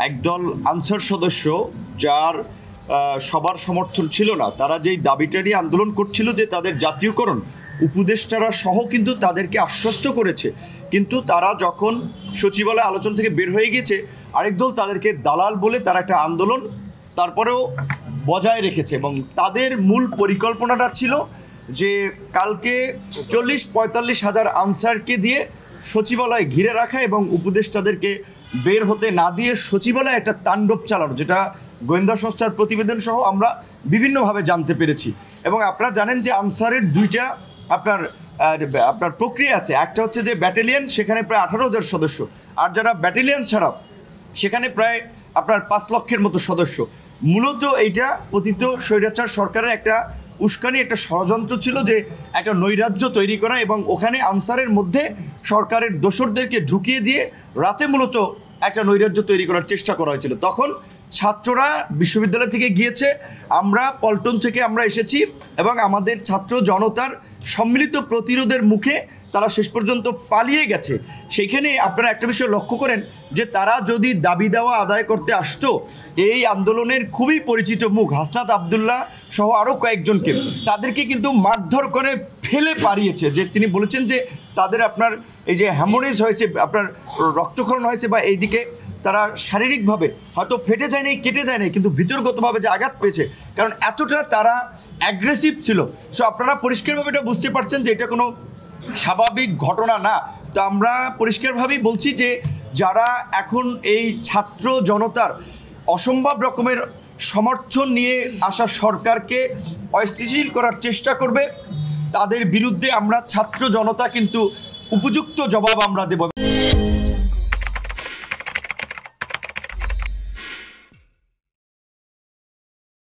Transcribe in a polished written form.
একদল আনসার সদস্য যার সবার সমর্থন ছিল না, তারা যেই দাবিটা নিয়ে আন্দোলন করছিল যে তাদের জাতীয়করণ, উপদেষ্টারা সহ কিন্তু তাদেরকে আশ্বস্ত করেছে, কিন্তু তারা যখন সচিবালয় আলোচনা থেকে বের হয়ে গেছে আরেক দল তাদেরকে দালাল বলে তারা একটা আন্দোলন তারপরেও বজায় রেখেছে। এবং তাদের মূল পরিকল্পনাটা ছিল যে কালকে 40-45 হাজার আনসারকে দিয়ে সচিবালয় ঘিরে রাখা এবং উপদেষ্টাদেরকে বের হতে না দিয়ে সচিবালয়ে একটা তাণ্ডব চালানো, যেটা গোয়েন্দা সংস্থার প্রতিবেদন সহ আমরা বিভিন্নভাবে জানতে পেরেছি। এবং আপনারা জানেন যে আনসারের দুইটা আপনার প্রক্রিয়া আছে। একটা হচ্ছে যে ব্যাটালিয়ন, সেখানে প্রায় 18,000 সদস্য, আর যারা ব্যাটালিয়ন ছাড়া সেখানে প্রায় আপনার 5 লক্ষের মতো সদস্য। মূলত এইটা পতিত স্বৈরাচার সরকারের একটা উস্কানি, একটা ষড়যন্ত্র ছিল যে একটা নৈরাজ্য তৈরি করা এবং ওখানে আনসারের মধ্যে সরকারের দোসরদেরকে ঢুকিয়ে দিয়ে রাতে মূলত একটা নৈরাজ্য তৈরি করার চেষ্টা করা হয়েছিল। তখন ছাত্ররা বিশ্ববিদ্যালয় থেকে গিয়েছে, আমরা পল্টন থেকে আমরা এসেছি এবং আমাদের ছাত্র জনতার সম্মিলিত প্রতিরোধের মুখে তারা শেষ পর্যন্ত পালিয়ে গেছে। সেইখানে আপনারা একটা বিষয় লক্ষ্য করেন যে তারা যদি দাবি দেওয়া আদায় করতে আসতো, এই আন্দোলনের খুবই পরিচিত মুখ হাসনাত আবদুল্লাহ সহ আরও কয়েকজনকে তাদেরকে কিন্তু মারধর করে ফেলে পালিয়েছে। যে তিনি বলেছেন যে তাদের আপনার এই যে হ্যামোরেজ হয়েছে, আপনার রক্তক্ষরণ হয়েছে, বা এইদিকে তারা শারীরিকভাবে হয়তো ফেটে যায় নাই, কেটে যায় নাই, কিন্তু ভিতরগতভাবে যে আঘাত পেয়েছে, কারণ এতটা তারা অ্যাগ্রেসিভ ছিল। সো আপনারা পরিষ্কারভাবে এটা বুঝতে পারছেন যে এটা কোনো স্বাভাবিক ঘটনা না। তো আমরা পরিষ্কারভাবেই বলছি যে যারা এখন এই ছাত্র জনতার অসম্ভব রকমের সমর্থন নিয়ে আসা সরকারকে অস্থিতিশীল করার চেষ্টা করবে, তাদের বিরুদ্ধে আমরা ছাত্র জনতা কিন্তু উপযুক্ত জবাব আমরা দেব।